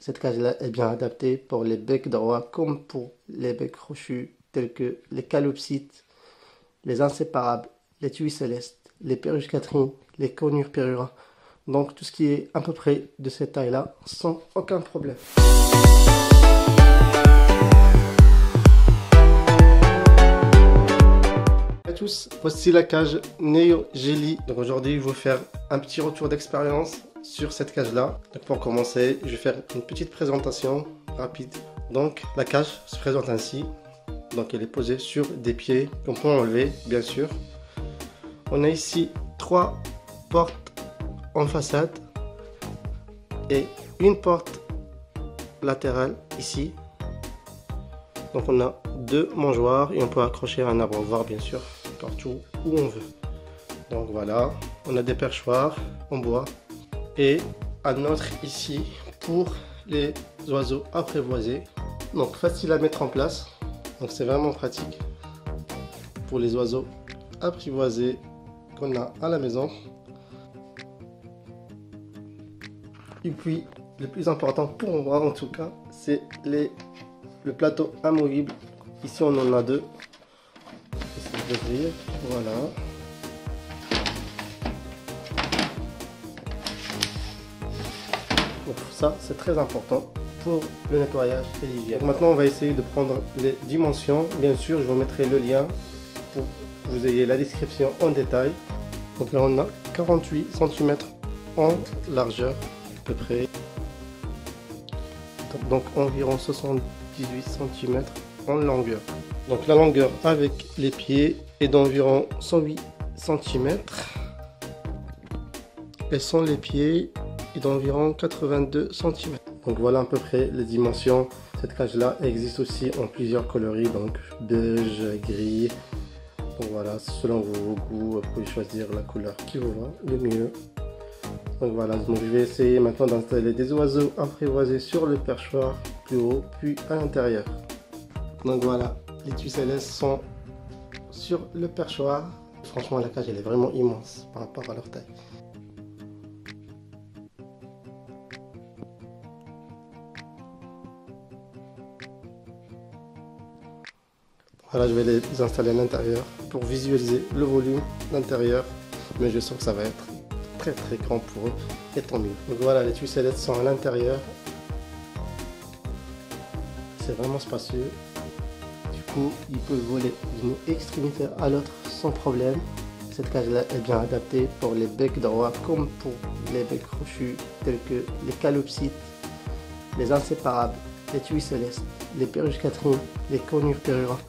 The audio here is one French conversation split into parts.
cette cage-là est bien adaptée pour les becs droits comme pour les becs crochus tels que les calopsites, les inséparables, les tuiles célestes, les perruches Catherine, les conures Perura. Donc tout ce qui est à peu près de cette taille-là sans aucun problème. Bonjour à tous, voici la cage Neo Jelly. Donc aujourd'hui je vais vous faire un petit retour d'expérience sur cette cage là. Donc pour commencer je vais faire une petite présentation rapide. Donc la cage se présente ainsi. Donc elle est posée sur des pieds qu'on peut enlever bien sûr. On a ici 3 portes en façade et une porte latérale ici. Donc on a 2 mangeoires et on peut accrocher un abreuvoir bien sûr partout où on veut. Donc voilà, on a des perchoirs en bois et un autre ici pour les oiseaux apprivoisés. Donc facile à mettre en place, donc c'est vraiment pratique pour les oiseaux apprivoisés qu'on a à la maison. Et puis le plus important pour moi en tout cas, c'est le plateau amovible. Ici on en a 2. Voilà. Donc ça c'est très important pour le nettoyage et l'hygiène. Maintenant on va essayer de prendre les dimensions. Bien sûr je vous mettrai le lien pour que vous ayez la description en détail. Donc là on a 48 cm en largeur à peu près. Donc environ 78 cm en longueur. Donc la longueur avec les pieds est d'environ 108 cm et sans les pieds est d'environ 82 cm. Donc voilà à peu près les dimensions. Cette cage là existe aussi en plusieurs coloris, donc beige, gris. Donc voilà, selon vos goûts, vous pouvez choisir la couleur qui vous va le mieux. Donc voilà, donc je vais essayer maintenant d'installer des oiseaux apprivoisés sur le perchoir plus haut, puis à l'intérieur. Donc voilà, les tuiles célestes sont sur le perchoir. Franchement, la cage elle est vraiment immense par rapport à leur taille. Voilà, je vais les installer à l'intérieur pour visualiser le volume d'intérieur, mais je sens que ça va être très grand pour eux et tant mieux. Donc voilà, les tuiles célestes sont à l'intérieur. C'est vraiment spacieux. Du coup, ils peuvent voler d'une extrémité à l'autre sans problème. Cette cage là est bien adaptée pour les becs droits comme pour les becs crochus tels que les calopsites, les inséparables, les tuiles célestes, les perruches Catherine, les conures Perura.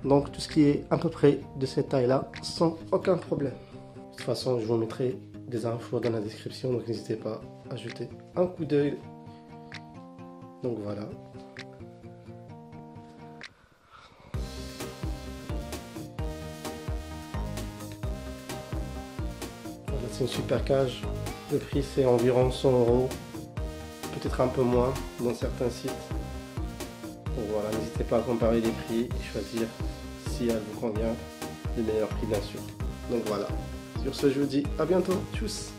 Donc tout ce qui est à peu près de cette taille là sans aucun problème. De toute façon je vous mettrai des infos dans la description, donc n'hésitez pas à jeter un coup d'œil. Donc voilà. Voilà, c'est une super cage. Le prix c'est environ 100 €, peut-être un peu moins dans certains sites. Donc voilà, n'hésitez pas à comparer les prix et choisir si elle vous convient, le meilleur prix bien sûr. Donc voilà, sur ce je vous dis à bientôt, tchuss.